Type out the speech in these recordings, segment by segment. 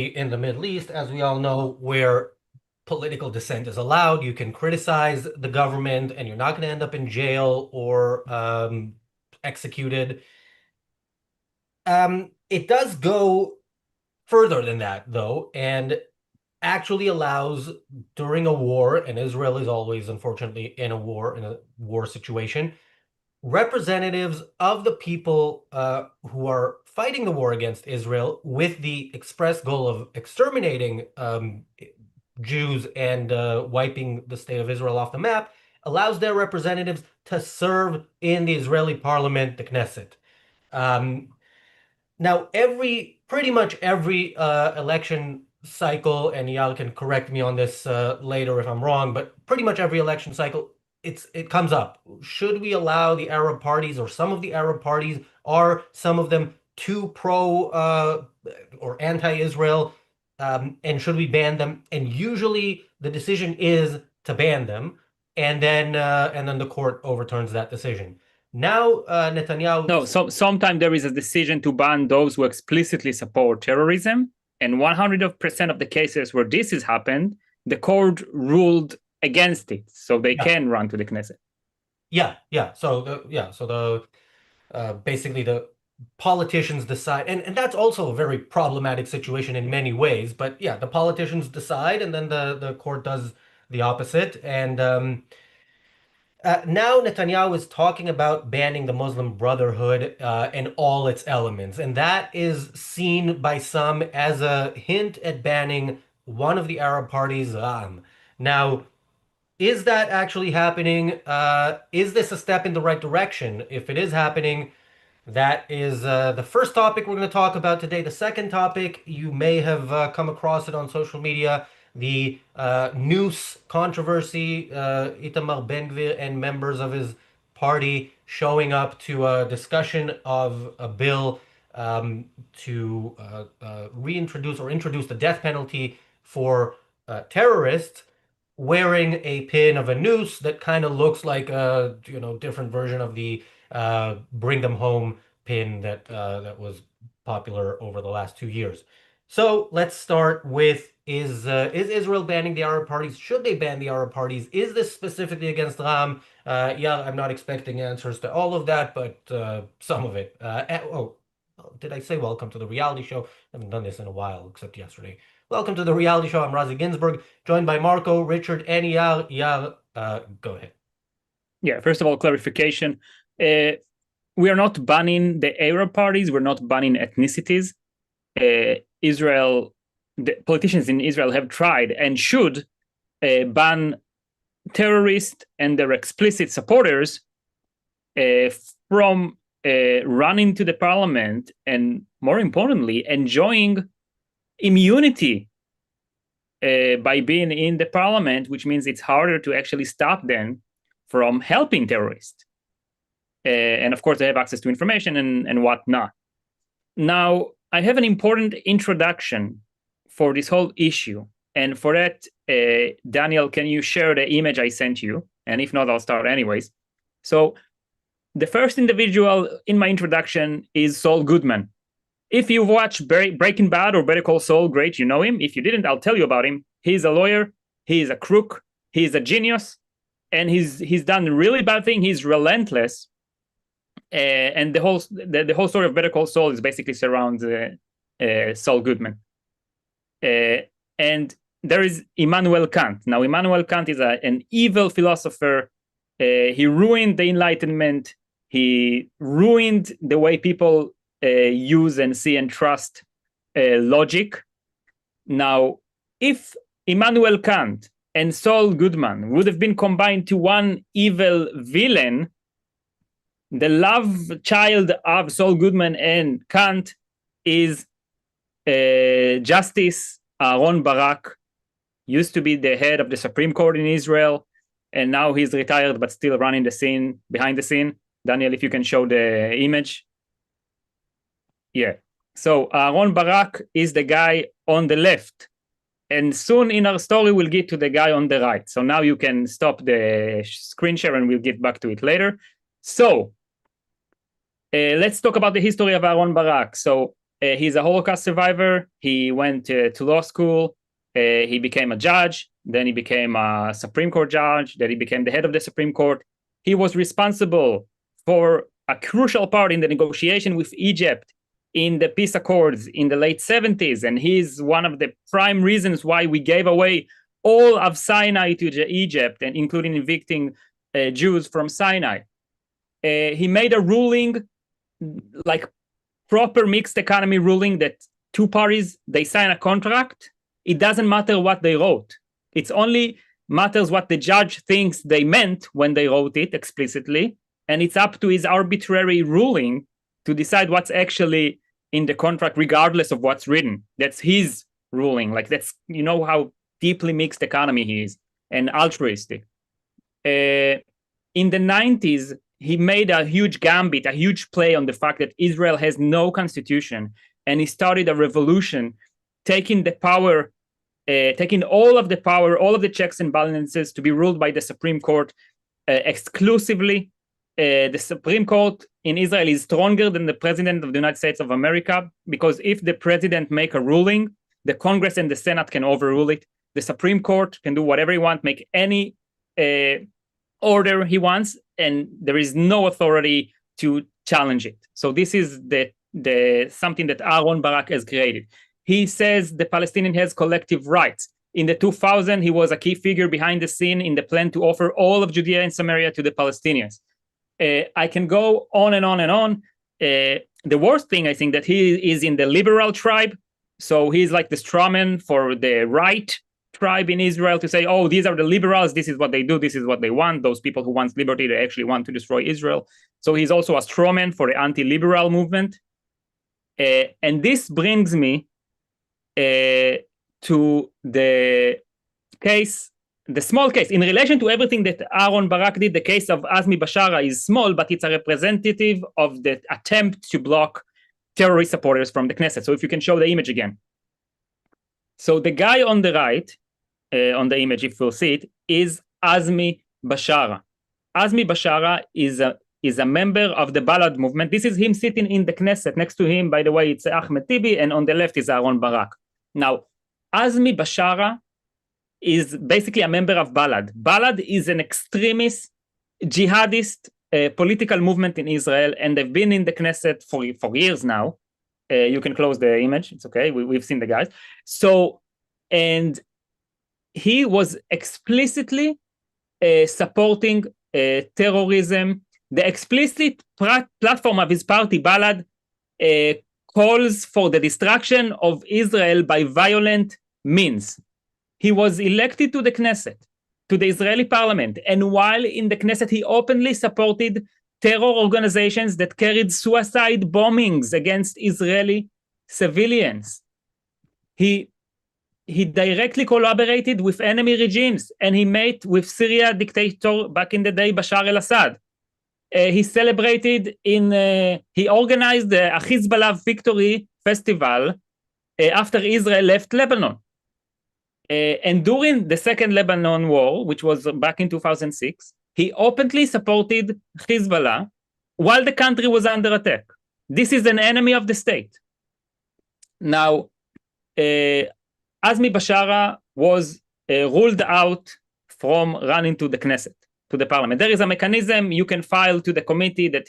in the Middle East, as we all know, where political dissent is allowed. You can criticize the government and you're not going to end up in jail or executed. It does go further than that, though, and actually allows during a war, and Israel is always, unfortunately, in a war situation, representatives of the people who are fighting the war against Israel with the express goal of exterminating Jews and wiping the state of Israel off the map, allows their representatives to serve in the Israeli parliament, the Knesset. Um, Now, pretty much every election cycle, and y'all can correct me on this later if I'm wrong, but pretty much every election cycle, it comes up. Should we allow the Arab parties or some of the Arab parties, are some of them too pro or anti-Israel, and should we ban them? And usually the decision is to ban them, and then the court overturns that decision. Now, Netanyahu. No, so sometimes there is a decision to ban those who explicitly support terrorism. And 100% of the cases where this has happened, the court ruled against it. So they can run to the Knesset. Yeah. So basically the politicians decide, and that's also a very problematic situation in many ways. But yeah, the politicians decide, and then the court does the opposite. And now Netanyahu is talking about banning the Muslim Brotherhood and all its elements, and that is seen by some as a hint at banning one of the Arab parties. Now, is that actually happening? Is this a step in the right direction? If it is happening, that is the first topic we're going to talk about today. The second topic, you may have come across it on social media, the noose controversy, Itamar Ben-Gvir and members of his party showing up to a discussion of a bill to reintroduce or introduce the death penalty for terrorists wearing a pin of a noose that kind of looks like a different version of the bring them home pin that was popular over the last 2 years. So let's start with is Israel banning the Arab parties? Should they ban the Arab parties? Is this specifically against Ram? Yeah, I'm not expecting answers to all of that, but some of it. Did I say welcome to the reality show? I haven't done this in a while, except yesterday. Welcome to the reality show. I'm Razi Ginsburg, joined by Marco, Richard, and Yar. Go ahead. Yeah, first of all, clarification. We are not banning the Arab parties. We're not banning ethnicities. The politicians in Israel have tried and should ban terrorists and their explicit supporters from running to the parliament and, more importantly, enjoying immunity by being in the parliament, which means it's harder to actually stop them from helping terrorists. And of course, they have access to information and whatnot. Now, I have an important introduction for this whole issue. And for that, Daniel, can you share the image I sent you? And if not, I'll start anyways. So the first individual in my introduction is Saul Goodman. If you watch Breaking Bad or Better Call Saul, great, you know him. If you didn't, I'll tell you about him. He's a lawyer. He's a crook. He's a genius. And he's done a really bad thing. He's relentless. And the whole story of Better Call Saul is basically surrounds Saul Goodman. And there is Immanuel Kant. Now, Immanuel Kant is an evil philosopher. He ruined the Enlightenment. He ruined the way people use and see and trust logic. Now, if Immanuel Kant and Saul Goodman would have been combined to one evil villain, the love child of Saul Goodman and Kant is Justice Aharon Barak. Used to be the head of the Supreme Court in Israel, and now he's retired but still running the scene, behind the scene. Daniel, if you can show the image. Yeah. So Aharon Barak is the guy on the left. And soon in our story, we'll get to the guy on the right. So now you can stop the screen share and we'll get back to it later. So let's talk about the history of Aharon Barak. So He's a Holocaust survivor. He went to law school. He became a judge. Then he became a Supreme Court judge. Then he became the head of the Supreme Court. He was responsible for a crucial part in the negotiation with Egypt in the peace accords in the late 70s. And he's one of the prime reasons why we gave away all of Sinai to Egypt, and including evicting Jews from Sinai. He made a ruling, like proper mixed economy ruling, that two parties, they sign a contract. It doesn't matter what they wrote. It's only matters what the judge thinks they meant when they wrote it explicitly. And it's up to his arbitrary ruling to decide what's actually in the contract, regardless of what's written. That's his ruling. Like, that's, you know, how deeply mixed economy he is and altruistic. In the 90s, he made a huge gambit, a huge play on the fact that Israel has no constitution. And he started a revolution, taking the power, taking all of the power, all of the checks and balances to be ruled by the Supreme Court exclusively. The Supreme Court in Israel is stronger than the President of the United States of America, because if the President make a ruling, the Congress and the Senate can overrule it. The Supreme Court can do whatever he wants, make any order he wants, and there is no authority to challenge it. So this is the something that Aharon Barak has created. He says the Palestinian has collective rights. In the 2000, he was a key figure behind the scene in the plan to offer all of Judea and Samaria to the Palestinians. I can go on and on and on. The worst thing, I think, that he is in the liberal tribe. So he's like the strawman for the right tribe in Israel to say, oh, these are the liberals. This is what they do. This is what they want. Those people who want liberty, they actually want to destroy Israel. So he's also a strawman for the anti-liberal movement. And this brings me to the case, the small case. In relation to everything that Aharon Barak did, the case of Azmi Bashara is small, but it's a representative of the attempt to block terrorist supporters from the Knesset. So if you can show the image again. So the guy on the right, on the image, if you'll see it, is Azmi Bashara. Azmi Bashara is a member of the Balad movement. This is him sitting in the Knesset. Next to him, by the way, it's Ahmed Tibi, and on the left is Aharon Barak. Now, Azmi Bashara is basically a member of Balad. Balad is an extremist, jihadist political movement in Israel, and they've been in the Knesset for years now. You can close the image. It's okay. We've seen the guys. So, and he was explicitly supporting terrorism. The explicit platform of his party, Balad, calls for the destruction of Israel by violent means. He was elected to the Knesset, to the Israeli parliament, and while in the Knesset, he openly supported terror organizations that carried suicide bombings against Israeli civilians. He directly collaborated with enemy regimes, and he met with Syria dictator back in the day, Bashar al-Assad. He celebrated he organized a Hezbollah victory festival after Israel left Lebanon. And during the Second Lebanon War, which was back in 2006, he openly supported Hezbollah while the country was under attack. This is an enemy of the state. Now, Azmi Bashara was ruled out from running to the Knesset, to the parliament. There is a mechanism you can file to the committee that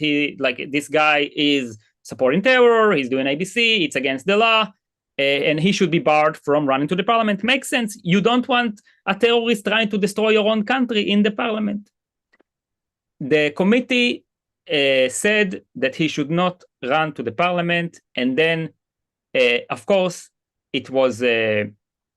this guy is supporting terror, he's doing ABC, it's against the law, and he should be barred from running to the parliament. Makes sense. You don't want a terrorist trying to destroy your own country in the parliament. The committee said that he should not run to the parliament, and then, of course, it was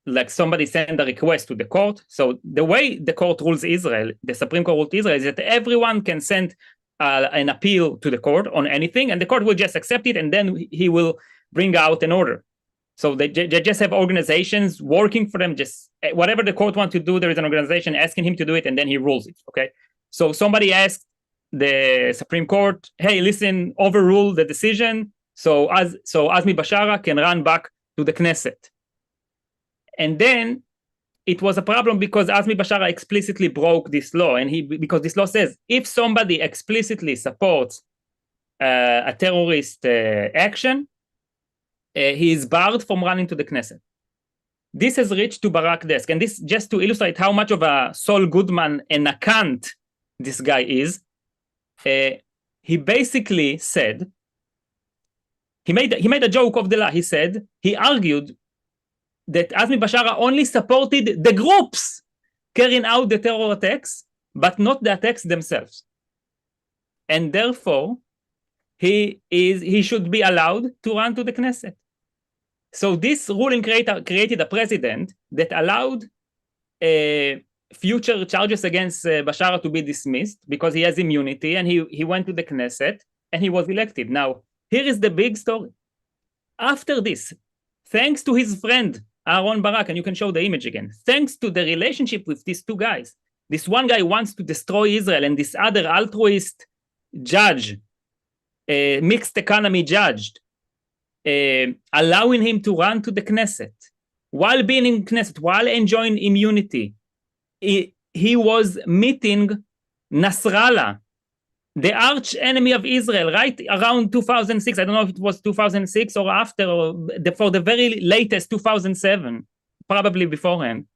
like somebody sent a request to the court. So the way the court rules Israel, the Supreme Court rules Israel, is that everyone can send an appeal to the court on anything, and the court will just accept it, and then he will bring out an order. So they just have organizations working for them. Just whatever the court wants to do, there is an organization asking him to do it, and then he rules it. Okay. So somebody asked the Supreme Court, "Hey, listen, overrule the decision." So Azmi Bashara can run back to the Knesset. And then it was a problem because Azmi Bashara explicitly broke this law, and because this law says if somebody explicitly supports a terrorist action, he is barred from running to the Knesset. This has reached to Barak's desk, and this just to illustrate how much of a Saul Goodman and a Kant this guy is. He basically said, he made a joke of the law. He argued that Azmi Bashara only supported the groups carrying out the terror attacks, but not the attacks themselves. And therefore, he should be allowed to run to the Knesset. So this ruling created a precedent that allowed future charges against Bashara to be dismissed because he has immunity, and he went to the Knesset and he was elected. Now, here is the big story. After this, thanks to his friend Aharon Barak, and you can show the image again, thanks to the relationship with these two guys, this one guy wants to destroy Israel, and this other altruist judge, mixed economy judge, allowing him to run to the Knesset. While being in Knesset, while enjoying immunity, he was meeting Nasrallah, the arch enemy of Israel, right around 2006. I don't know if it was 2006 or after, or for the very latest 2007, probably beforehand.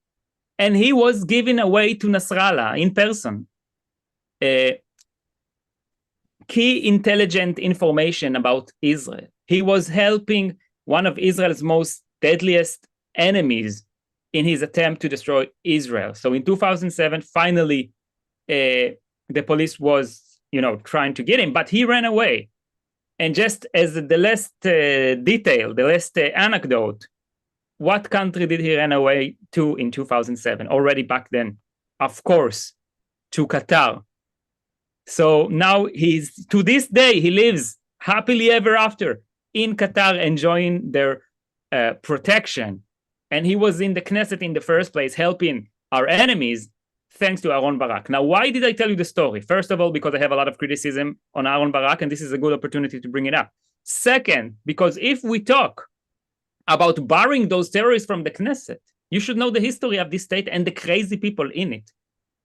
And he was giving away to Nasrallah in person key intelligent information about Israel. He was helping one of Israel's most deadliest enemies in his attempt to destroy Israel. So in 2007, finally, the police was, trying to get him, but he ran away. And just as the last detail, the last anecdote, what country did he run away to in 2007? Already back then, of course, to Qatar. So now to this day, he lives happily ever after in Qatar, enjoying their protection. And he was in the Knesset in the first place, helping our enemies, thanks to Aharon Barak. Now, why did I tell you the story? First of all, because I have a lot of criticism on Aharon Barak, and this is a good opportunity to bring it up. Second, because if we talk about barring those terrorists from the Knesset, you should know the history of this state and the crazy people in it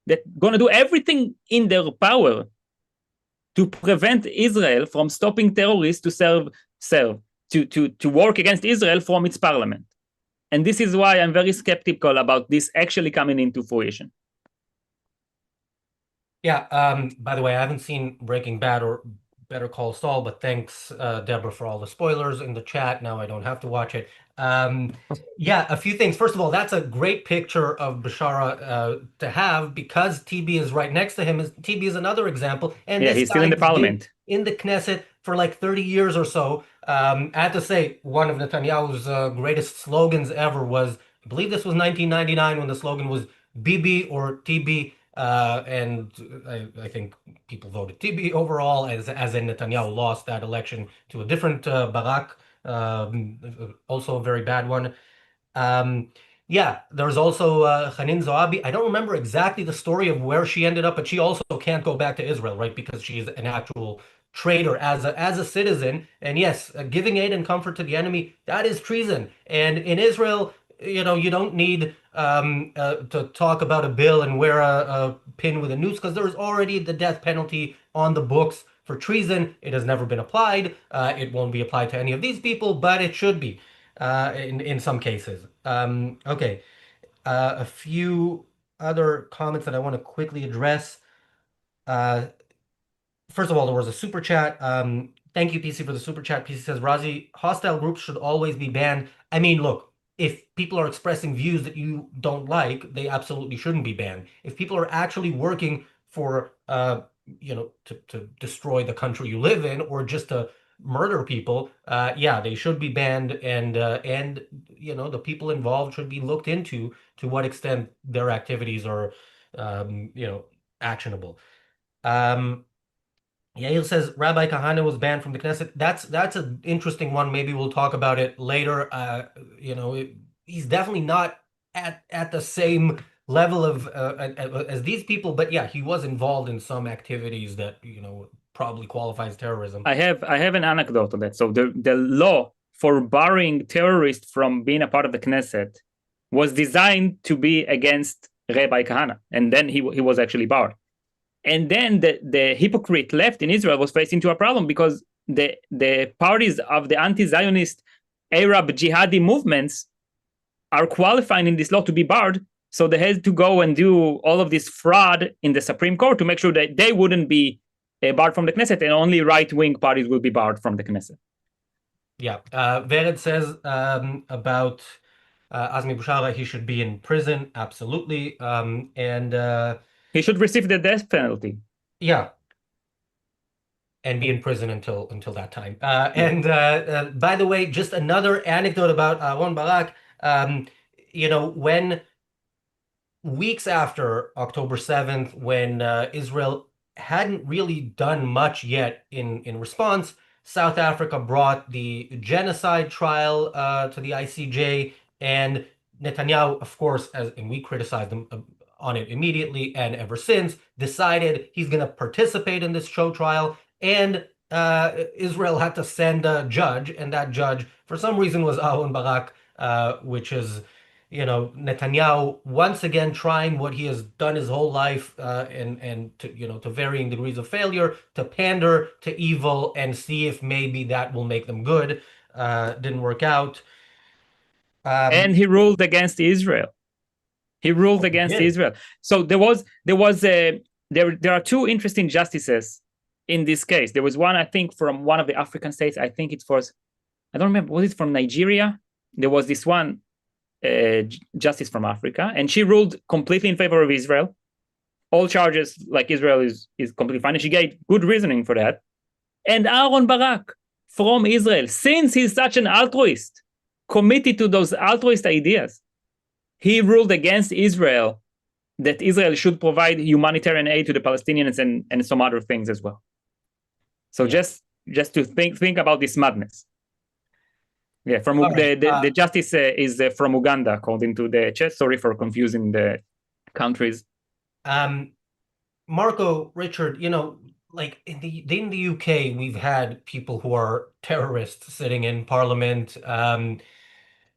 that going to do everything in their power to prevent Israel from stopping terrorists to work against Israel from its parliament. And this is why I'm very skeptical about this actually coming into fruition. Yeah, by the way, I haven't seen Breaking Bad or Better Call Saul, but thanks, Deborah, for all the spoilers in the chat. Now I don't have to watch it. Yeah, a few things. First of all, that's a great picture of Bashara to have, because TB is right next to him. TB is another example. And yeah, this he's still in the parliament. In the Knesset for like 30 years or so. I have to say, one of Netanyahu's greatest slogans ever was, I believe this was 1999 when the slogan was Bibi or TB. And I think people voted TB overall, as in Netanyahu lost that election to a different Barak, also a very bad one. Yeah, there's also Hanin Zoabi. I don't remember exactly the story of where she ended up, but she also can't go back to Israel, right? Because she's an actual traitor as a citizen. And yes, giving aid and comfort to the enemy, that is treason. And in Israel, you don't need to talk about a bill and wear a pin with a noose, because there's already the death penalty on the books for treason. It has never been applied. It won't be applied to any of these people, but it should be in some cases. Okay, a few other comments that I want to quickly address. First of all, there was a super chat. Thank you, PC, for the super chat. PC says, Razi, hostile groups should always be banned. I mean, look, if people are expressing views that you don't like, they absolutely shouldn't be banned. If people are actually working for, to destroy the country you live in, or just to murder people, yeah, they should be banned, and the people involved should be looked into to what extent their activities are, actionable. Yair says Rabbi Kahane was banned from the Knesset. That's an interesting one. Maybe we'll talk about it later. He's definitely not at the same level of as these people, but yeah, he was involved in some activities that probably qualifies terrorism. I have an anecdote on that. So the law for barring terrorists from being a part of the Knesset was designed to be against Rabbi Kahane, and then he was actually barred. And then the hypocrite left in Israel was faced into a problem, because the parties of the anti-Zionist Arab jihadi movements are qualifying in this law to be barred. So they had to go and do all of this fraud in the Supreme Court to make sure that they wouldn't be barred from the Knesset, and only right-wing parties will be barred from the Knesset. Yeah. Vered says about Azmi Bashara, he should be in prison. Absolutely. And He should receive the death penalty. yeah, and be in prison until that time. Yeah. And by the way, just another anecdote about Aharon Barak. When weeks after October 7th, when Israel hadn't really done much yet in response, South Africa brought the genocide trial to the ICJ, and Netanyahu, of course, and we criticized him on it immediately and ever since, decided he's going to participate in this show trial, and Israel had to send a judge, and that judge, for some reason, was Aharon Barak, which is Netanyahu once again trying what he has done his whole life, and to varying degrees of failure, to pander to evil and see if maybe that will make them good. Didn't work out. And he ruled against Israel. He ruled He against did. Israel. So there are two interesting justices in this case. There was one, I think, from one of the African states. I think it was, I don't remember, was it from Nigeria? There was this one justice from Africa, and she ruled completely in favor of Israel. All charges, like Israel is completely fine, and she gave good reasoning for that. And Aharon Barak from Israel, since he's such an altruist, committed to those altruist ideas, he ruled against Israel, that Israel should provide humanitarian aid to the Palestinians and some other things as well. So Yeah. just to think about this madness. Yeah, from All right. the justice is from Uganda, according to the chat. Sorry for confusing the countries. Marco, Richard, like in the UK, we've had people who are terrorists sitting in parliament.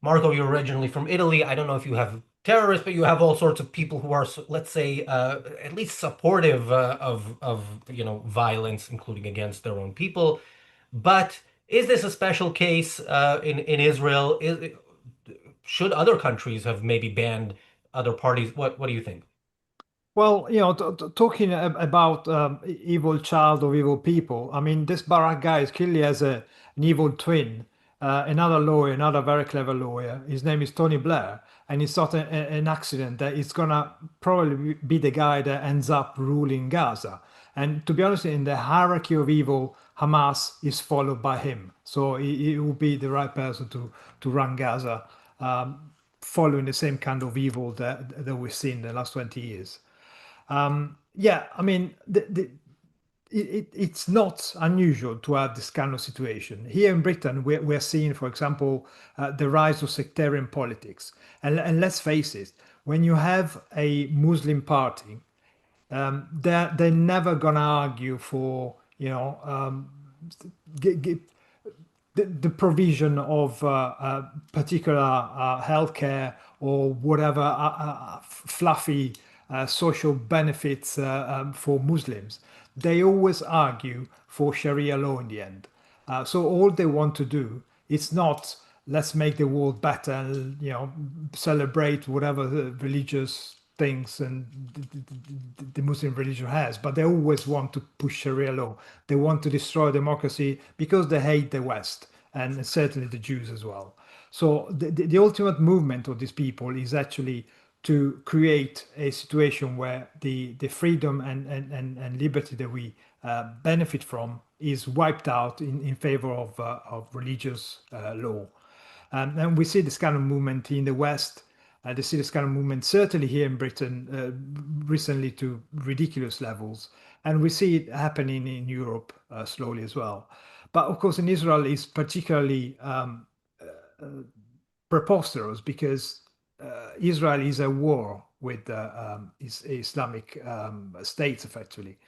Marco, you're originally from Italy. I don't know if you have terrorists, but you have all sorts of people who are, let's say, at least supportive of violence, including against their own people. But is this a special case in Israel? Should other countries have maybe banned other parties? What do you think? Well, talking about evil child of evil people, I mean, this Barak guy is clearly has an evil twin, another lawyer, another very clever lawyer. His name is Tony Blair, and it's not an accident that it's gonna probably be the guy that ends up ruling Gaza. And to be honest, in the hierarchy of evil, Hamas is followed by him, so he will be the right person to run Gaza, following the same kind of evil that we've seen in the last 20 years. Yeah, I mean, it's not unusual to have this kind of situation. Here in Britain, we're seeing, for example, the rise of sectarian politics. And let's face it, when you have a Muslim party, they're never gonna argue for, the provision of particular healthcare or whatever fluffy social benefits for Muslims. They always argue for Sharia law in the end. So all they want to do is not let's make the world better and celebrate whatever the religious things and the Muslim religion has, but they always want to push Sharia law. They want to destroy democracy because they hate the West and certainly the Jews as well. So the ultimate movement of these people is actually to create a situation where the freedom and liberty that we benefit from is wiped out in favor of religious law. And we see this kind of movement in the West. They see this kind of movement certainly here in Britain recently to ridiculous levels. And we see it happening in Europe slowly as well. But of course, in Israel, it's particularly preposterous because Israel is at war with Islamic states, effectively.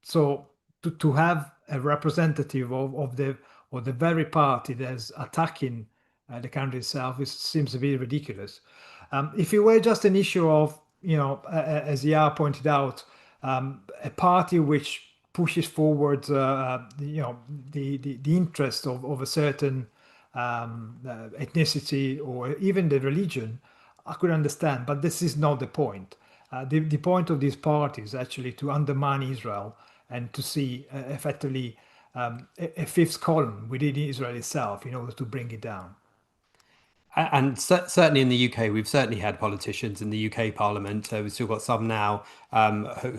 So to have a representative of the very party that's attacking the country itself seems to be ridiculous. If it were just an issue of, as Yar pointed out, a party which pushes forward, the interest of a certain ethnicity or even the religion, I could understand. But this is not the point. The point of these parties is actually to undermine Israel and to see effectively a fifth column within Israel itself in order to bring it down. And certainly in the UK, we've certainly had politicians in the UK Parliament. We've still got some now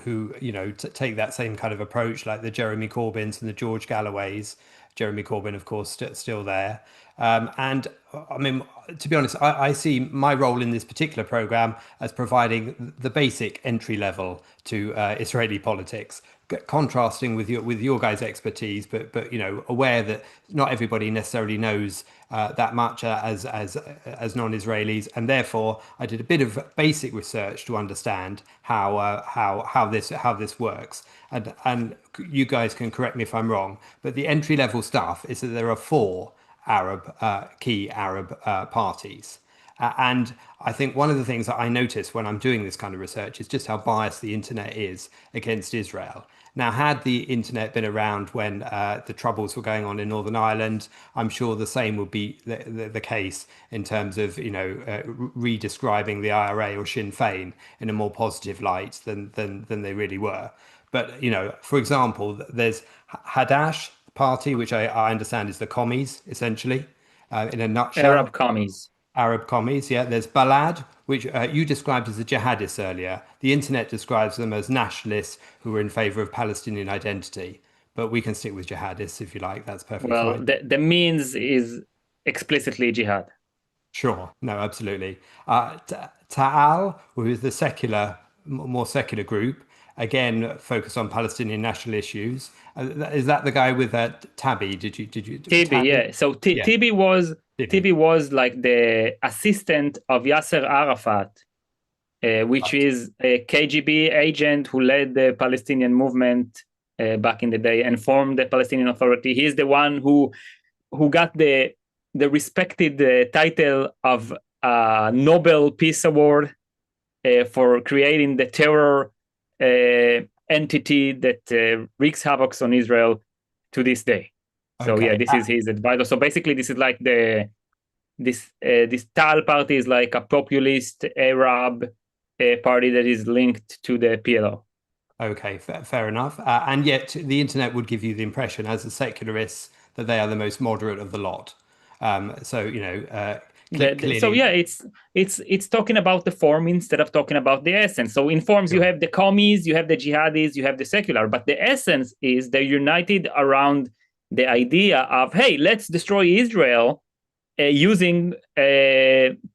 who take that same kind of approach, like the Jeremy Corbyns and the George Galloways. Jeremy Corbyn, of course, still there. And I mean, to be honest, I see my role in this particular program as providing the basic entry level to Israeli politics, contrasting with your guys' expertise, but aware that not everybody necessarily knows that much as non-Israelis, and therefore I did a bit of basic research to understand how this works. And you guys can correct me if I'm wrong, but the entry level stuff is that there are four key Arab parties. And I think one of the things that I notice when I'm doing this kind of research is just how biased the internet is against Israel. Now, had the internet been around when the troubles were going on in Northern Ireland, I'm sure the same would be the case in terms of, re-describing the IRA or Sinn Féin in a more positive light than they really were. But, for example, there's Hadash party, which I understand is the commies, essentially, in a nutshell. Arab commies. Arab commies, yeah. There's Balad, which you described as the jihadists earlier. The internet describes them as nationalists who are in favor of Palestinian identity. But we can stick with jihadists if you like. That's perfectly fine. Well, the means is explicitly jihad. Sure. No, absolutely. Ta'al, who is the more secular group, again focused on Palestinian national issues. Is that the guy with Tabi? Tibi, yeah. So Tibi was like the assistant of Yasser Arafat, which is a KGB agent who led the Palestinian movement back in the day and formed the Palestinian Authority. He's the one who got the respected title of Nobel Peace Award for creating the terror entity that wreaks havoc on Israel to this day. So yeah, this is his advisor. So basically, this is like this Tal party is like a populist Arab party that is linked to the PLO. Okay, fair enough. And yet the internet would give you the impression, as the secularists, that they are the most moderate of the lot. So yeah, it's talking about the form instead of talking about the essence. So in forms, you have the commies, you have the jihadis, you have the secular, but the essence is they're united around the idea of, hey, let's destroy Israel using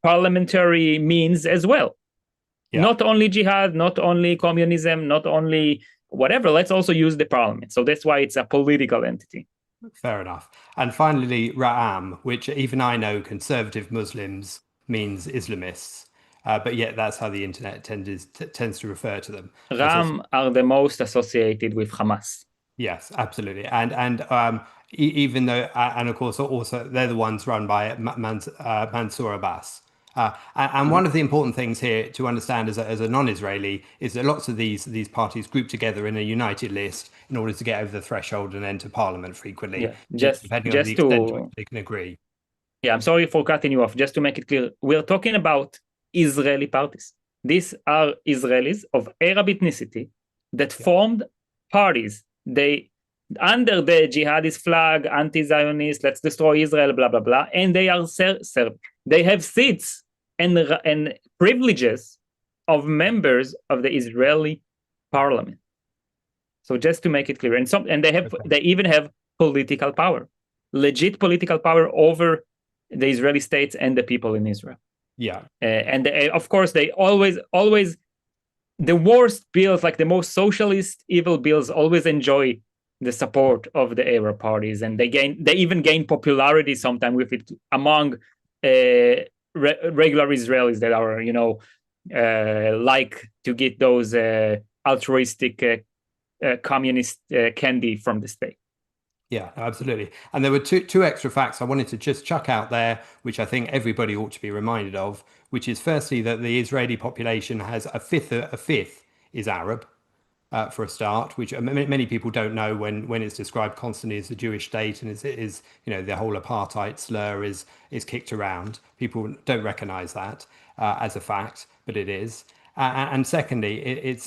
parliamentary means as well. Yeah. Not only jihad, not only communism, not only whatever, let's also use the parliament. So that's why it's a political entity. Fair enough. And finally, Ra'am, which even I know conservative Muslims means Islamists, but yet that's how the internet tends to refer to them. Ra'am are the most associated with Hamas. Yes, absolutely. And even though, and of course, also they're the ones run by Mansour Abbas. And one of the important things here to understand as a non-Israeli is that lots of these parties group together in a united list in order to get over the threshold and enter parliament frequently. Yeah, depending on the extent to which they can agree. Yeah, I'm sorry for cutting you off. Just to make it clear, we're talking about Israeli parties. These are Israelis of Arab ethnicity that formed parties. They under the jihadist flag, anti-Zionist, let's destroy Israel, blah blah blah, and they are they have seats and privileges of members of the Israeli parliament. So just to make it clear, and they even have political power, legit political power over the Israeli states and the people in Israel. Yeah, and of course they always the worst bills, like the most socialist evil bills, always enjoy the support of the Arab parties, and they even gain popularity sometimes with it among regular Israelis that are like to get those altruistic communist candy from the state. Yeah, absolutely. And there were two extra facts I wanted to just chuck out there, which I think everybody ought to be reminded of, which is firstly that the Israeli population has a fifth is Arab. for a start, which many people don't know when it's described constantly as the Jewish state and is the whole apartheid slur is kicked around. People don't recognise that as a fact, but it is. And secondly, it's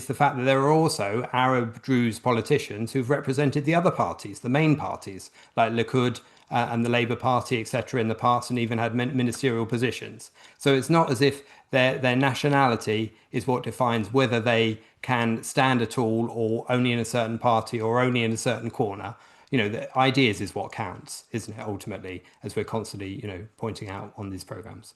the fact that there are also Arab Druze politicians who've represented the other parties, the main parties, like Likud and the Labour Party, etc., in the past, and even had ministerial positions. So it's not as if their nationality is what defines whether they can stand at all, or only in a certain party, or only in a certain corner. The ideas is what counts, isn't it? Ultimately, as we're constantly, pointing out on these programs.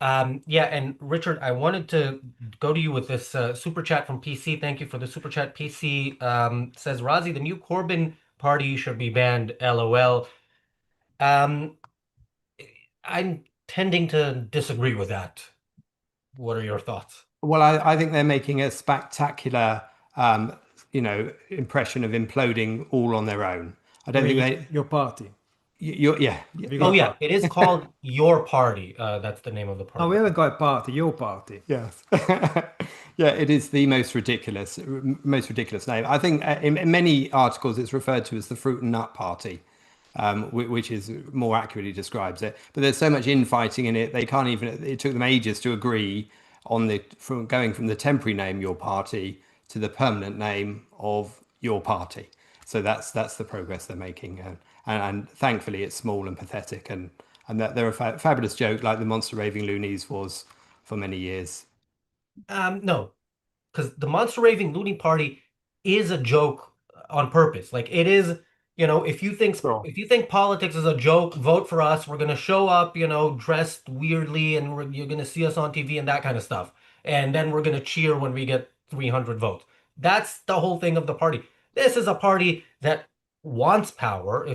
Yeah, and Richard, I wanted to go to you with this super chat from PC. Thank you for the super chat. PC says, Razi, the new Corbyn party should be banned, LOL. Um, I'm tending to disagree with that. What are your thoughts? Well, I think they're making a spectacular, impression of imploding all on their own. I don't think they. Your party. Yeah, We Oh got a yeah, party. it is called Your Party. That's the name of the No, party. we haven't got a party. Your party. yes, yeah. It is the most ridiculous name. I think in many articles it's referred to as the Fruit and Nut Party, which is more accurately describes it. But there's so much infighting in it; they can't even. It took them ages to agree on going from the temporary name Your Party to the permanent name of Your Party. So that's the progress they're making, and thankfully it's small and pathetic, and that they're a fabulous joke like the Monster Raving Loonies was for many years. No, because the Monster Raving Looting Party is a joke on purpose. Like it is, Sure. if you think politics is a joke, vote for us. We're gonna show up, dressed weirdly, and you're gonna see us on TV and that kind of stuff. And then we're gonna cheer when we get 300 votes. That's the whole thing of the party. This is a party that wants power.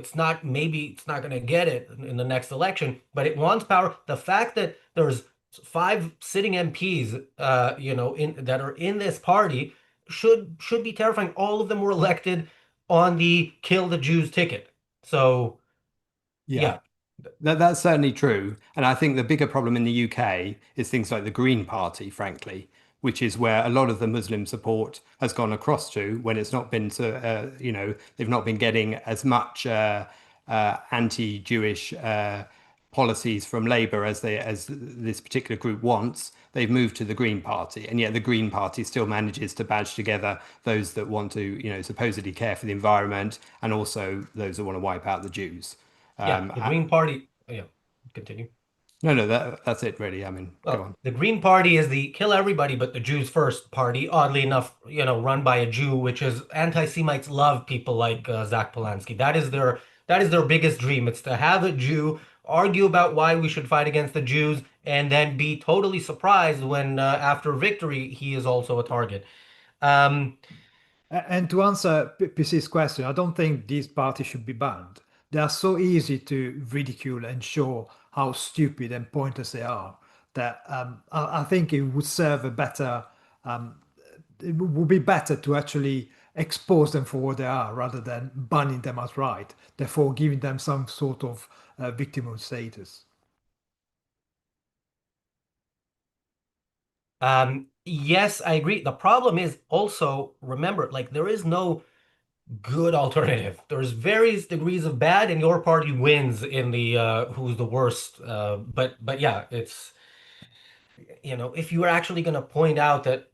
Maybe it's not gonna get it in the next election, but it wants power. The fact that there's five sitting MPs, that are in this party should be terrifying. All of them were elected on the kill the Jews ticket. So Yeah, yeah, that's certainly true. And I think the bigger problem in the UK is things like the Green Party, frankly, which is where a lot of the Muslim support has gone across to when it's not been they've not been getting as much anti-Jewish policies from Labour as this particular group wants. They've moved to the Green Party, and yet the Green Party still manages to badge together those that want to, supposedly care for the environment, and also those that want to wipe out the Jews. yeah, Um, the I- Green Party. Yeah, continue. no, that's it really. I mean, go Well, on. the Green Party is the kill everybody but the Jews first party, oddly enough, run by a Jew, which is anti-Semites love people like Zach Polanski. That is their biggest dream. It's to have a Jew argue about why we should fight against the Jews and then be totally surprised when after victory he is also a target. Um, And to answer PC's question, I don't think these parties should be banned. They are so easy to ridicule and show how stupid and pointless they are that I think it would serve a better, um, it would be better to actually expose them for what they are rather than banning them outright, therefore giving them some sort of victimhood status. yes, I agree. The problem is also, remember, like there is no good alternative. There's various degrees of bad, and your party wins in the who's the worst. But yeah, it's if you are actually going to point out that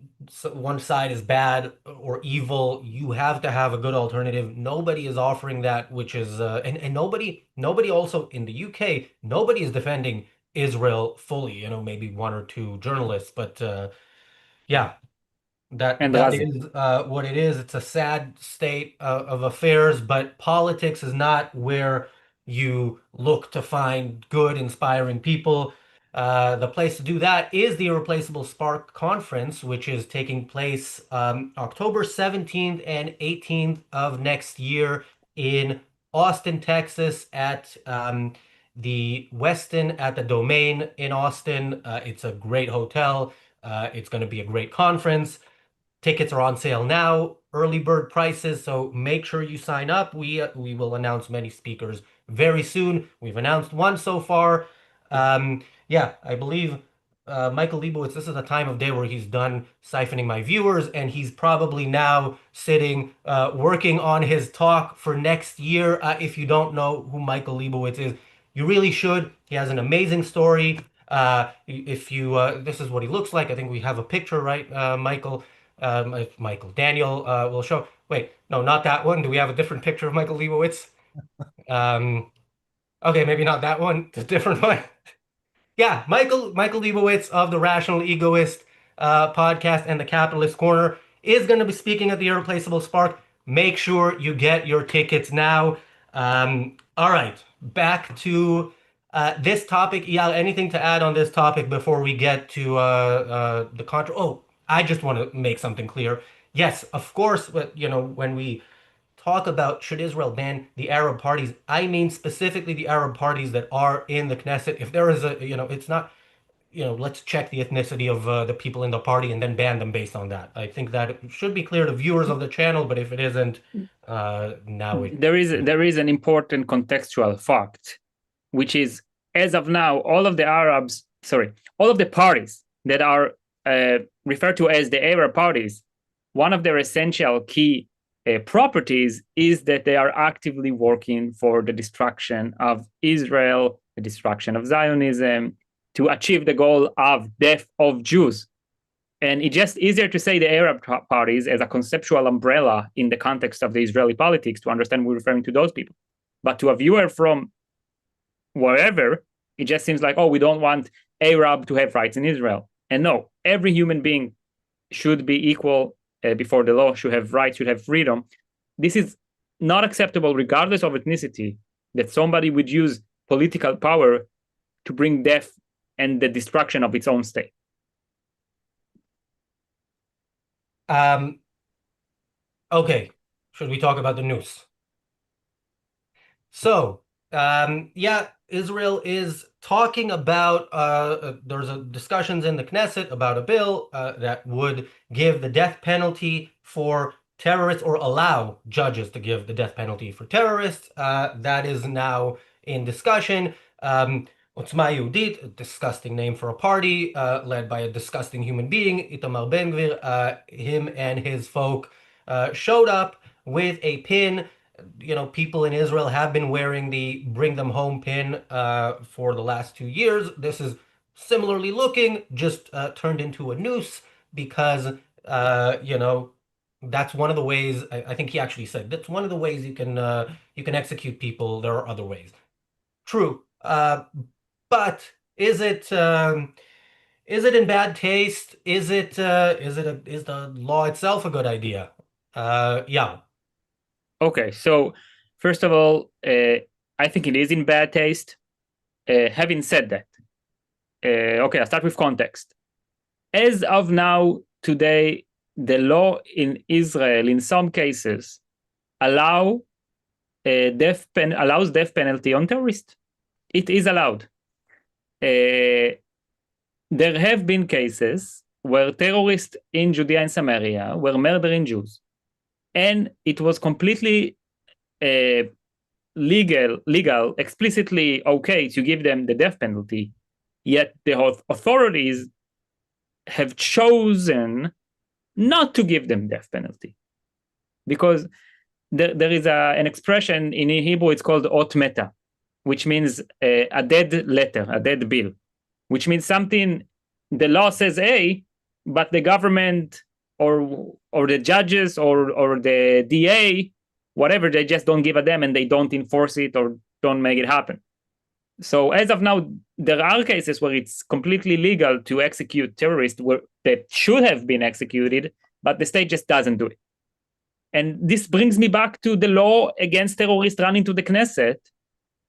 one side is bad or evil, you have to have a good alternative. Nobody is offering that, which is and nobody also in the UK, nobody is defending Israel fully. Maybe one or two journalists, but yeah. That And that Razi. is what it is. It's a sad state of affairs, but politics is not where you look to find good, inspiring people. The place to do that is the Irreplaceable Spark Conference, which is taking place October 17th and 18th of next year in Austin, Texas, at the Westin at the Domain in Austin. It's a great hotel. It's going to be a great conference. Tickets are on sale now, early bird prices, so make sure you sign up. We will announce many speakers very soon. We've announced one so far. Yeah, I believe Michael Leibowitz, this is a time of day where he's done siphoning my viewers, and he's probably now sitting, working on his talk for next year. If you don't know who Michael Leibowitz is, you really should. He has an amazing story. If you, this is what he looks like. I think we have a picture, right, Michael? If Michael Daniel will show. Wait, no, not that one. Do we have a different picture of Michael Leibowitz? Um, okay, maybe not that one. It's a different one. Yeah, Michael Leibowitz of the Rational Egoist podcast and the Capitalist Corner is going to be speaking at the Irreplaceable Spark. Make sure you get your tickets now. All right, back to this topic. Eyal, anything to add on this topic before we get to the contra? Oh, I just want to make something clear. Yes, of course, but when we talk about should Israel ban the Arab parties, I mean specifically the Arab parties that are in the Knesset. If there is it's not, let's check the ethnicity of the people in the party and then ban them based on that. I think that it should be clear to viewers of the channel, but if it isn't, now it. There is an important contextual fact, which is, as of now, all of the parties that are referred to as the Arab parties, one of their essential key properties is that they are actively working for the destruction of Israel, the destruction of Zionism, to achieve the goal of death of Jews. And it's just easier to say the Arab parties as a conceptual umbrella in the context of the Israeli politics to understand we're referring to those people. But to a viewer from wherever, it just seems like, oh, we don't want Arab to have rights in Israel. And no, every human being should be equal before the law, should have rights, should have freedom. This is not acceptable, regardless of ethnicity, that somebody would use political power to bring death and the destruction of its own state. Okay, should we talk about the noose? So, yeah, Israel is talking about, there's discussions in the Knesset about a bill that would give the death penalty for terrorists, or allow judges to give the death penalty for terrorists. That is now in discussion. Otzma Yehudit, a disgusting name for a party, led by a disgusting human being, Itamar Ben-Gvir, him and his folk showed up with a pin. People in Israel have been wearing the Bring Them Home pin for the last 2 years. This is similarly looking, just turned into a noose because, that's one of the ways, I think he actually said, that's one of the ways you can execute people. There are other ways. True. But is it in bad taste? Is the law itself a good idea? Yeah. Okay, so first of all, I think it is in bad taste. Having said that, okay, I'll start with context. As of now, today, the law in Israel, in some cases, allows death penalty on terrorists. It is allowed. There have been cases where terrorists in Judea and Samaria were murdering Jews, and it was completely legal, explicitly okay to give them the death penalty. Yet the authorities have chosen not to give them death penalty, because there is an expression in Hebrew. It's called ot meta, which means a dead letter, a dead bill, which means something the law says A, but the government or the judges or the DA, whatever, they just don't give a damn and they don't enforce it or don't make it happen. So as of now, there are cases where it's completely legal to execute terrorists that should have been executed, but the state just doesn't do it. And this brings me back to the law against terrorists running to the Knesset,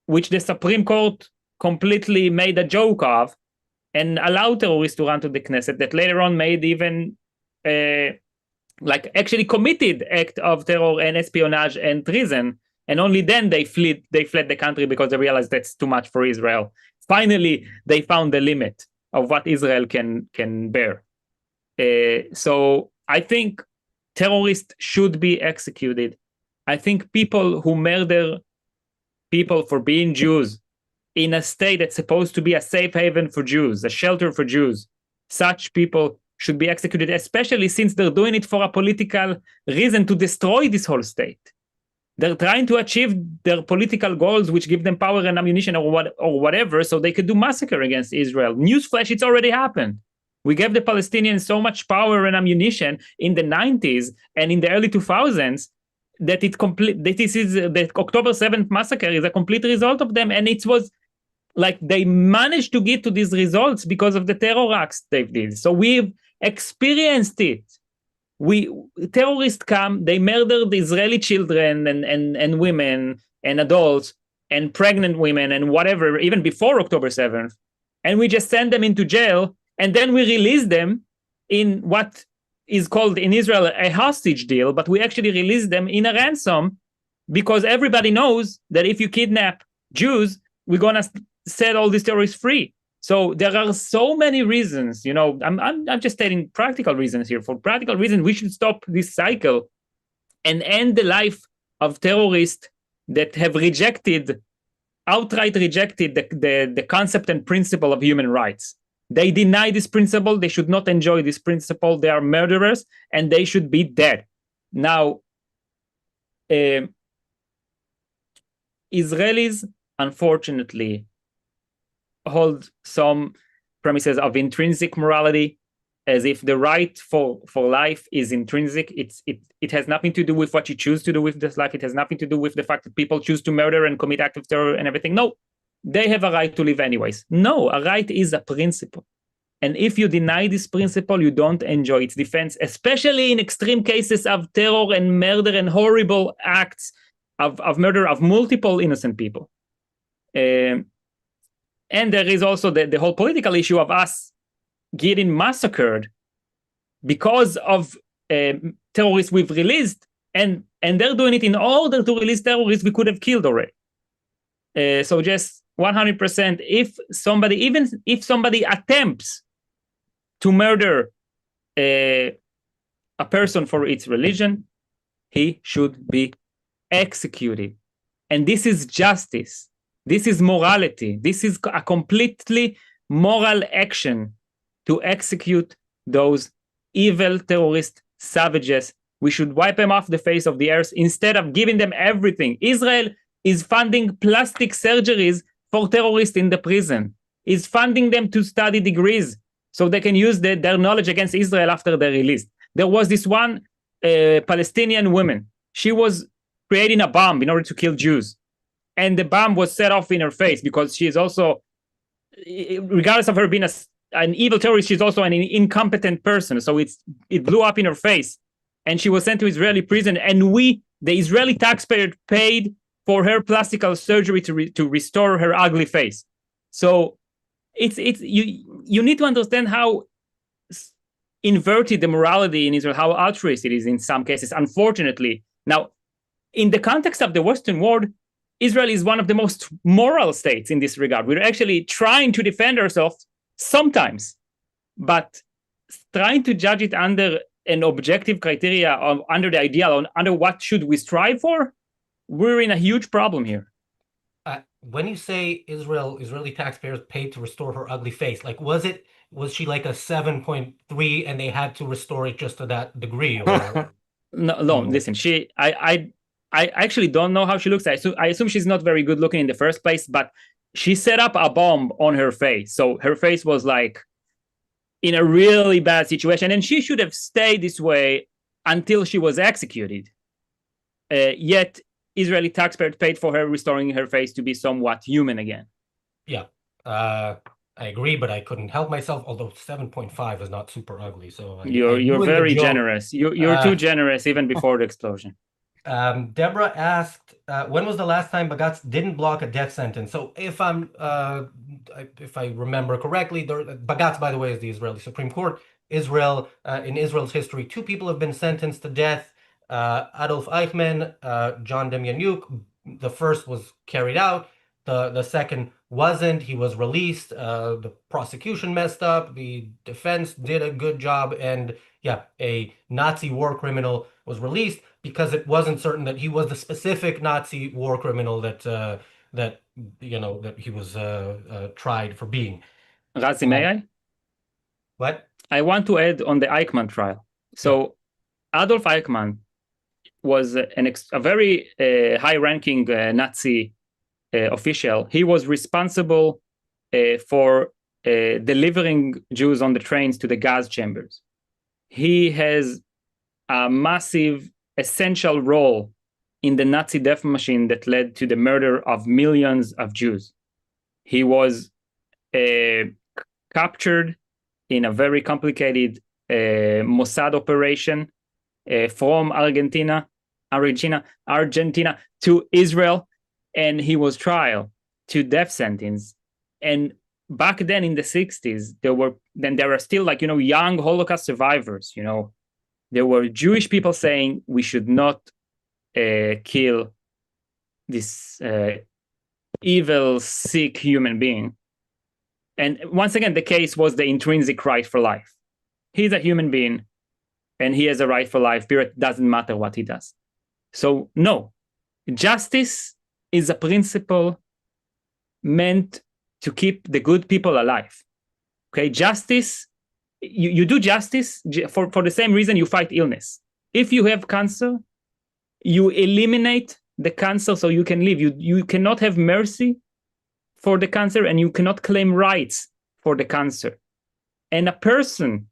which the Supreme Court completely made a joke of and allowed terrorists to run to the Knesset, that later on made even actually committed act of terror and espionage and treason. And only then they fled the country because they realized that's too much for Israel. Finally, they found the limit of what Israel can bear. So I think terrorists should be executed. I think people who murder people for being Jews in a state that's supposed to be a safe haven for Jews, a shelter for Jews, such people should be executed, especially since they're doing it for a political reason to destroy this whole state. They're trying to achieve their political goals, which give them power and ammunition or whatever, so they could do massacre against Israel. Newsflash, it's already happened. We gave the Palestinians so much power and ammunition in the 90s and in the early 2000s that the October 7th massacre is a complete result of them. And it was like they managed to get to these results because of the terror acts they did. So we've experienced it. Terrorists come, they murder the Israeli children and women and adults and pregnant women and whatever, even before October 7th. And we just send them into jail, and then we release them in what is called in Israel a hostage deal, but we actually release them in a ransom because everybody knows that if you kidnap Jews, we're going to set all these terrorists free. So there are so many reasons, I'm just stating practical reasons here. For practical reasons, we should stop this cycle and end the life of terrorists that have outright rejected the concept and principle of human rights. They deny this principle. They should not enjoy this principle. They are murderers and they should be dead. Now, Israelis, unfortunately, hold some premises of intrinsic morality, as if the right for life is intrinsic. It has nothing to do with what you choose to do with this life. It has nothing to do with the fact that people choose to murder and commit acts of terror and everything. No, they have a right to live anyways. No, a right is a principle. And if you deny this principle, you don't enjoy its defense, especially in extreme cases of terror and murder and horrible acts of murder of multiple innocent people. And there is also the whole political issue of us getting massacred because of terrorists we've released, and they're doing it in order to release terrorists we could have killed already. So just 100%, if somebody attempts to murder a person for its religion, he should be executed. And this is justice. This is morality. This is a completely moral action to execute those evil terrorist savages. We should wipe them off the face of the earth instead of giving them everything. Israel is funding plastic surgeries for terrorists in the prison, is funding them to study degrees so they can use their knowledge against Israel after they're released. There was this one Palestinian woman. She was creating a bomb in order to kill Jews. And the bomb was set off in her face because she is also, regardless of her being an evil terrorist, she's also an incompetent person. So it blew up in her face. And she was sent to Israeli prison. And the Israeli taxpayer, paid for her plastic surgery to restore her ugly face. So you need to understand how inverted the morality in Israel, how altruist it is in some cases, unfortunately. Now, in the context of the Western world, Israel is one of the most moral states in this regard. We're actually trying to defend ourselves sometimes, but trying to judge it under an objective criteria, under the ideal, under what should we strive for, we're in a huge problem here. When you say Israeli taxpayers paid to restore her ugly face, like was she like a 7.3 and they had to restore it just to that degree? Or... No, listen, I actually don't know how she looks. I assume she's not very good looking in the first place, but she set up a bomb on her face. So her face was like in a really bad situation, and she should have stayed this way until she was executed. Yet Israeli taxpayers paid for her, restoring her face to be somewhat human again. Yeah, I agree, but I couldn't help myself, although 7.5 is not super ugly. So you're very generous. You're too generous even before the explosion. Deborah asked, when was the last time Bagatz didn't block a death sentence? So if I remember correctly, Bagatz, by the way, is the Israeli Supreme Court. In Israel's history, 2 people have been sentenced to death. Adolf Eichmann, John Demjanjuk. The first was carried out. The second wasn't. He was released. The prosecution messed up. The defense did a good job. And yeah, a Nazi war criminal was released because it wasn't certain that he was the specific Nazi war criminal that that he was tried for being. Razi, may I? What? I want to add on the Eichmann trial. So Adolf Eichmann was a very high-ranking Nazi official. He was responsible for delivering Jews on the trains to the gas chambers. He has a massive, essential role in the Nazi death machine that led to the murder of millions of Jews. He was captured in a very complicated Mossad operation from Argentina to Israel, and he was trial to death sentence. And back then in the 60s, there were still young Holocaust survivors. There were Jewish people saying we should not kill this evil, sick human being. And once again, the case was the intrinsic right for life. He's a human being, and he has a right for life, period. Doesn't matter what he does. So no, justice is a principle meant to keep the good people alive. Okay, justice, you do justice for the same reason you fight illness. If you have cancer, you eliminate the cancer so you can live. You cannot have mercy for the cancer, and you cannot claim rights for the cancer. And a person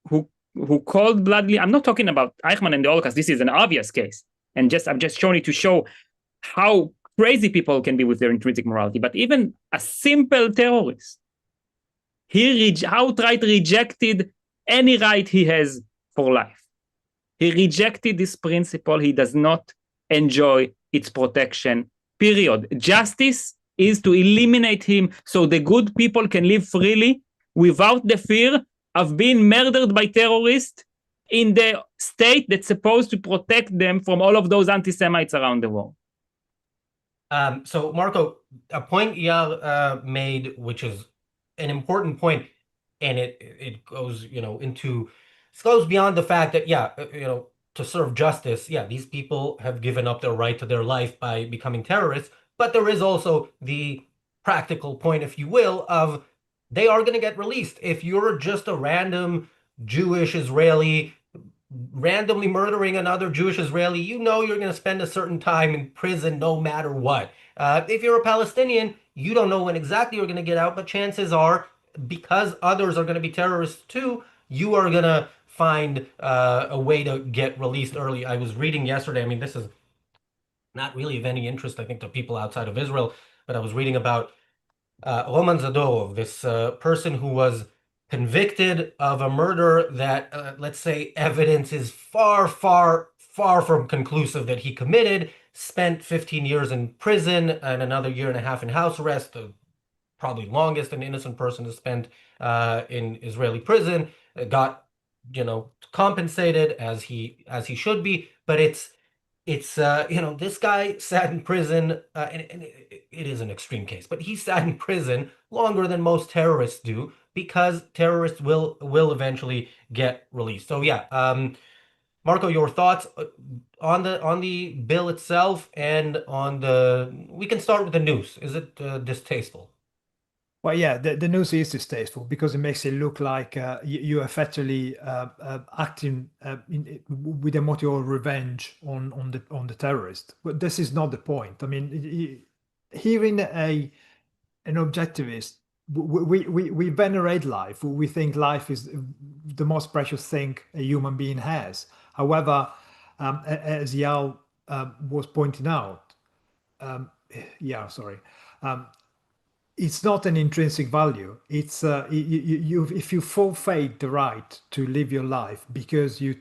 who cold-bloodedly, I'm not talking about Eichmann and the Holocaust, this is an obvious case. And I'm just showing it to show how crazy people can be with their intrinsic morality. But even a simple terrorist, he outright rejected any right he has for life. He rejected this principle. He does not enjoy its protection, period. Justice is to eliminate him so the good people can live freely without the fear of being murdered by terrorists in the state that's supposed to protect them from all of those anti-Semites around the world. So, Marco, a point Eyal made, which is an important point, and it goes, goes beyond the fact that, to serve justice, these people have given up their right to their life by becoming terrorists, but there is also the practical point, if you will, of they are going to get released. If you're just a random Jewish Israeli randomly murdering another Jewish Israeli, you're going to spend a certain time in prison no matter what. If you're a Palestinian, you don't know when exactly you're going to get out, but chances are, because others are going to be terrorists too, you are going to find a way to get released early. I was reading yesterday, this is not really of any interest, I think, to people outside of Israel, but I was reading about Roman Zadorov, this person who was convicted of a murder that, let's say, evidence is far, far, far from conclusive that he committed, spent 15 years in prison and another year and a half in house arrest, the probably longest an innocent person has spent in Israeli prison, got, compensated as he should be, but it's this guy sat in prison, and it is an extreme case, but he sat in prison longer than most terrorists do because terrorists will eventually get released. So Marco, your thoughts on the bill itself and on we can start with the noose. Is it distasteful? Well, yeah, the noose is distasteful because it makes it look like you're effectively acting with a motive of revenge on the terrorist. But this is not the point. Hearing an objectivist, we venerate life. We think life is the most precious thing a human being has. However, as Eyal was pointing out, it's not an intrinsic value. It's if you forfeit the right to live your life because you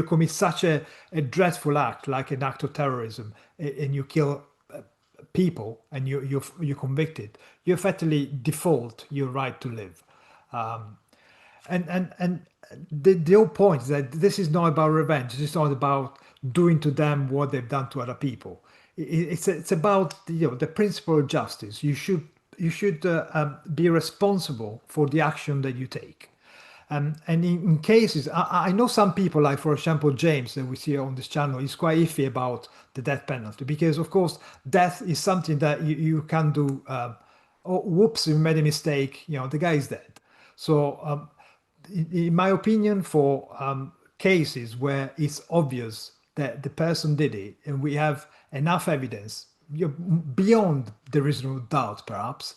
commit such a dreadful act, like an act of terrorism, and you kill people, and you're convicted, you effectively default your right to live. And the whole point is that this is not about revenge. It's not about doing to them what they've done to other people. It's about the principle of justice. You should be responsible for the action that you take. And in cases, I know some people, like for example James, that we see on this channel, is quite iffy about the death penalty, because of course death is something that you can do. Oh, whoops, you made a mistake. The guy is dead. So in my opinion, for cases where it's obvious that the person did it, and we have enough evidence beyond the reasonable doubt, perhaps,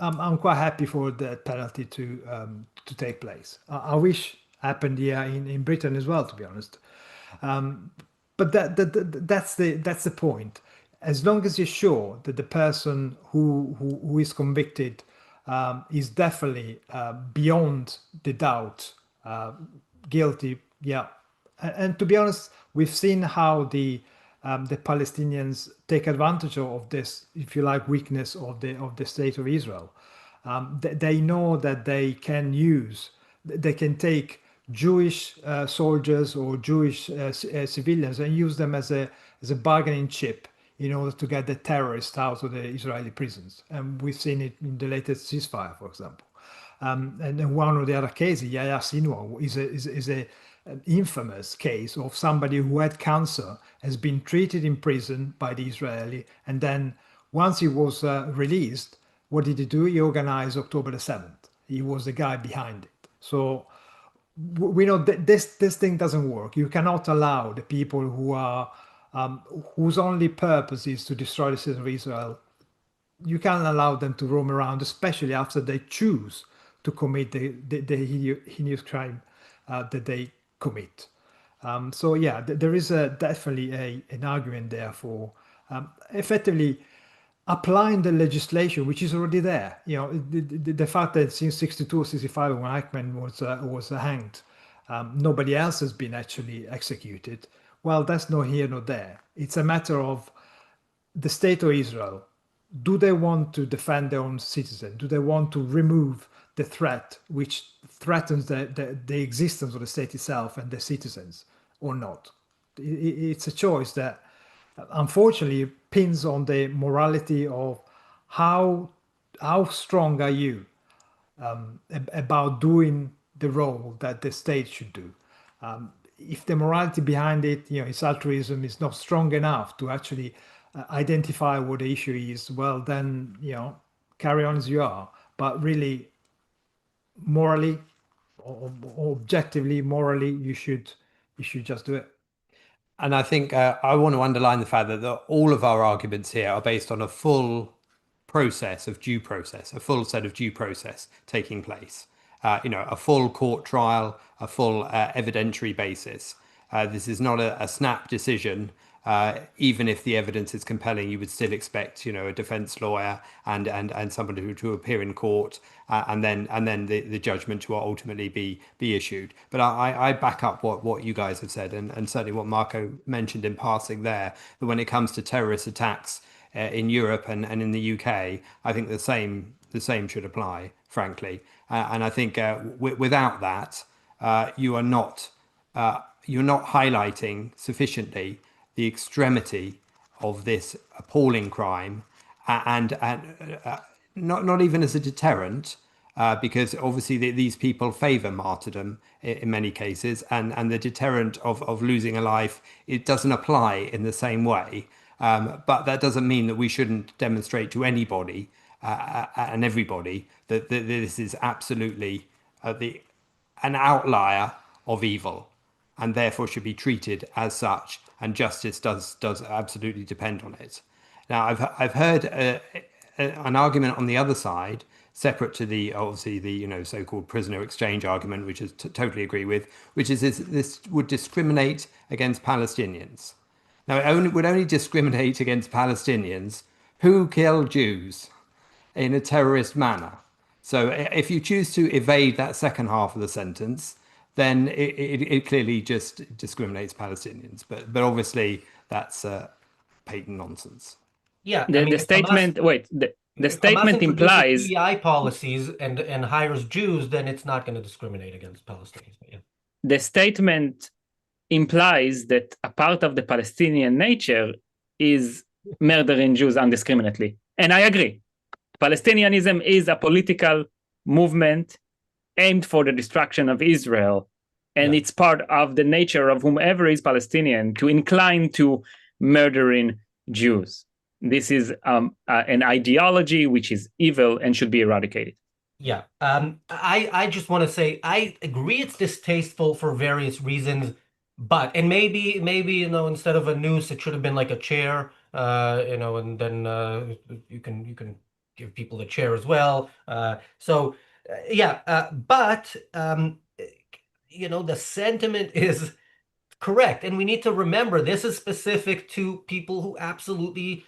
I'm quite happy for the penalty to take place. I wish happened here in Britain as well, to be honest. But that's the point. As long as you're sure that the person who is convicted is definitely beyond the doubt guilty, yeah. And to be honest, we've seen how the Palestinians take advantage of this, if you like, weakness of the state of Israel. They know that they can take Jewish soldiers or Jewish civilians and use them as a bargaining chip in order to get the terrorists out of the Israeli prisons. And we've seen it in the latest ceasefire, for example. And then one of the other cases, Yahya Sinwar, is an infamous case of somebody who had cancer, has been treated in prison by the Israeli, and then once he was released, what did he do? He organized October the 7th. He was the guy behind it. So we know that this thing doesn't work. You cannot allow the people who are whose only purpose is to destroy the citizens of Israel. You can't allow them to roam around, especially after they choose to commit the heinous crime that they commit. So yeah, there is definitely an argument there for effectively applying the legislation which is already there. The fact that since 62 or 65, when Eichmann was hanged, nobody else has been actually executed. Well, that's no here nor there. It's a matter of the state of Israel. Do they want to defend their own citizens? Do they want to remove the threat which threatens the existence of the state itself and the citizens, or not? It's a choice that unfortunately pins on the morality of how strong are you about doing the role that the state should do. If the morality behind it, its altruism, is not strong enough to actually identify what the issue is, well then, carry on as you are. But really, morally or objectively, morally, you should just do it. And I think I want to underline the fact that all of our arguments here are based on a full process of due process, a full set of due process taking place. A full court trial, a full evidentiary basis. This is not a snap decision. Even if the evidence is compelling, you would still expect, a defense lawyer and somebody to appear in court, and then the judgment to ultimately be issued. But I back up what you guys have said, and certainly what Marco mentioned in passing there, that when it comes to terrorist attacks in Europe and in the UK, I think the same should apply, frankly. And I think without that, you're not highlighting sufficiently the extremity of this appalling crime, and not even as a deterrent, because obviously these people favor martyrdom in many cases, and the deterrent of losing a life, it doesn't apply in the same way. But that doesn't mean that we shouldn't demonstrate to anybody and everybody that this is absolutely an outlier of evil, and therefore should be treated as such, and justice does absolutely depend on it. Now, I've heard an argument on the other side, separate to the so-called prisoner exchange argument, which I totally agree with, which is this would discriminate against Palestinians. Now, it would only discriminate against Palestinians who kill Jews in a terrorist manner. So if you choose to evade that second half of the sentence, then it clearly just discriminates Palestinians. But obviously that's patent nonsense. Yeah, The statement. The statement implies DEI policies and hires Jews, then it's not going to discriminate against Palestinians. Yeah. The statement implies that a part of the Palestinian nature is murdering Jews indiscriminately, and I agree. Palestinianism is a political movement aimed for the destruction of Israel. And it's part of the nature of whomever is Palestinian to incline to murdering Jews. This is an ideology which is evil and should be eradicated. Yeah. I just want to say I agree it's distasteful for various reasons, but and maybe instead of a noose it should have been like a chair, and then you can give people a chair as well. But the sentiment is correct. And we need to remember this is specific to people who absolutely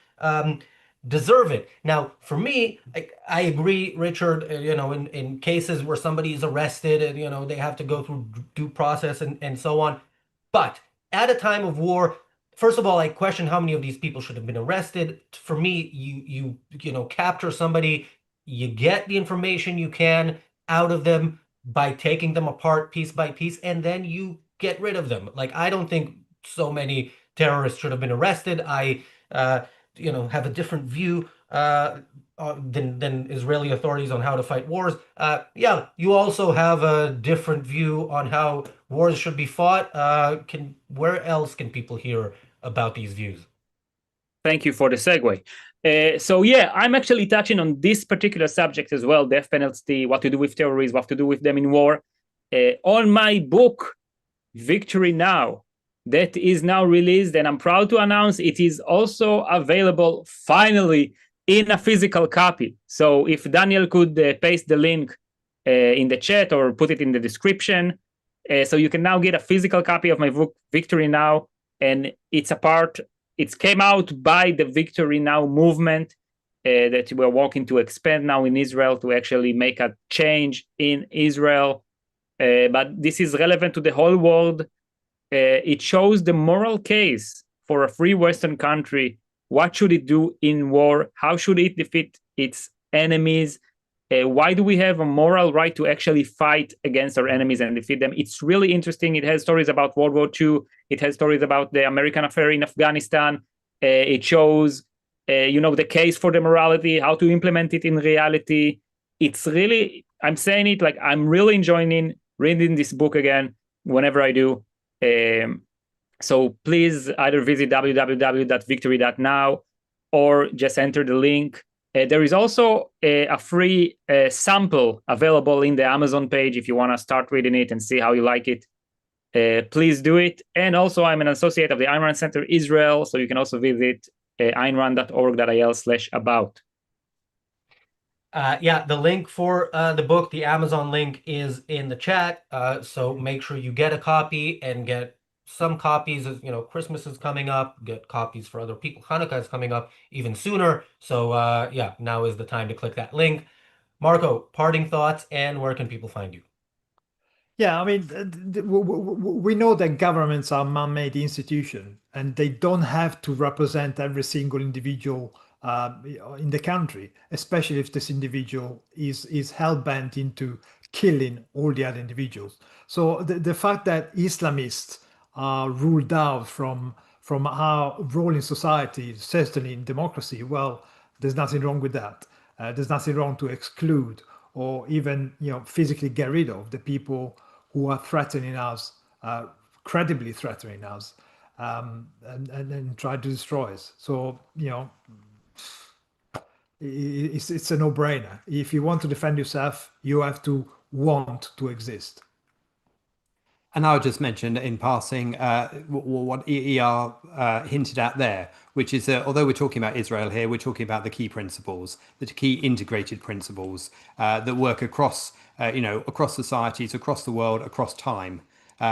deserve it. Now, for me, I agree, Richard, in cases where somebody is arrested and, they have to go through due process and so on. But at a time of war, first of all, I question how many of these people should have been arrested. For me, you capture somebody, you get the information you can out of them by taking them apart piece by piece, and then you get rid of them. Like, I don't think so many terrorists should have been arrested. I, have a different view than Israeli authorities on how to fight wars. You also have a different view on how wars should be fought. Where else can people hear about these views? Thank you for the segue. I'm actually touching on this particular subject as well, death penalty, what to do with terrorists, what to do with them in war. On my book, Victory Now, that is now released, and I'm proud to announce it is also available finally in a physical copy. So if Daniel could paste the link in the chat or put it in the description, so you can now get a physical copy of my book, Victory Now, and it came out by the Victory Now movement that we're working to expand now in Israel to actually make a change in Israel. But this is relevant to the whole world. It shows the moral case for a free Western country. What should it do in war? How should it defeat its enemies? Why do we have a moral right to actually fight against our enemies and defeat them? It's really interesting. It has stories about World War II. It has stories about the American affair in Afghanistan. It shows, the case for the morality, how to implement it in reality. It's really, I'm saying it like I'm really enjoying reading this book again whenever I do. So please either visit www.victory.now or just enter the link. There is also a free sample available in the Amazon page if you want to start reading it and see how you like it. Please do it. And also, I'm an associate of the Ayn Rand Center Israel, so you can also visit aynrand.org.il/about. The link for the book, the Amazon link, is in the chat. So make sure you get a copy and get some copies. Christmas is coming up. Get copies for other people. Hanukkah is coming up even sooner. So now is the time to click that link. Marco, parting thoughts, and where can people find you? Yeah, I mean, we know that governments are man-made institutions, and they don't have to represent every single individual in the country, especially if this individual is hell-bent into killing all the other individuals. So the fact that Islamists are ruled out from our role in society, certainly in democracy, well, there's nothing wrong with that. There's nothing wrong to exclude or even physically get rid of the people who are threatening us, credibly threatening us, and try to destroy us. So it's a no-brainer. If you want to defend yourself, you have to want to exist. And I'll just mention in passing what EER hinted at there, which is that although we're talking about Israel here, we're talking about the key principles, the key integrated principles that work across, across societies, across the world, across time.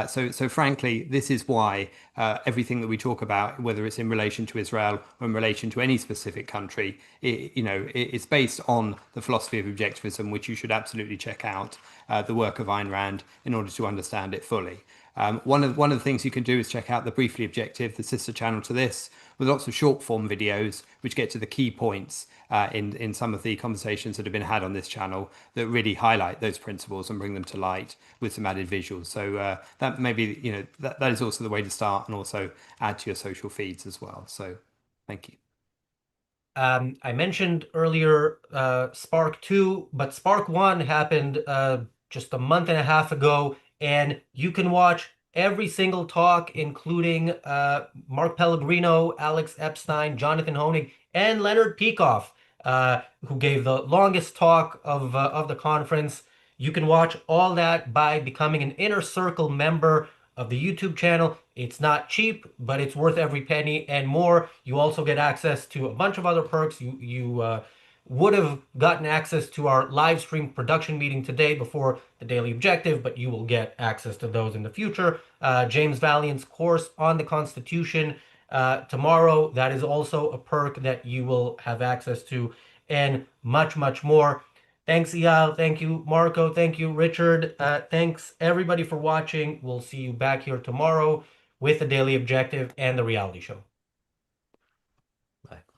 So frankly, this is why everything that we talk about, whether it's in relation to Israel or in relation to any specific country, it's based on the philosophy of objectivism, which you should absolutely check out the work of Ayn Rand in order to understand it fully. One of the things you can do is check out the Briefly Objective, the sister channel to this, with lots of short form videos which get to the key points in some of the conversations that have been had on this channel that really highlight those principles and bring them to light with some added visuals. So that maybe that is also the way to start, and also add to your social feeds as well. So thank you. I mentioned earlier Spark 2, but Spark 1 happened just a month and a half ago, and you can watch every single talk, including Mark Pellegrino, Alex Epstein, Jonathan Hoenig, and Leonard Peikoff, who gave the longest talk of the conference. You can watch all that by becoming an Inner Circle member of the YouTube channel. It's not cheap, but it's worth every penny and more. You also get access to a bunch of other perks. You would have gotten access to our live stream production meeting today before the Daily Objective, but you will get access to those in the future. James Valiant's course on the Constitution tomorrow, that is also a perk that you will have access to, and much, much more. Thanks, Eyal. Thank you, Marco. Thank you, Richard. Thanks, everybody, for watching. We'll see you back here tomorrow with the Daily Objective and the reality show.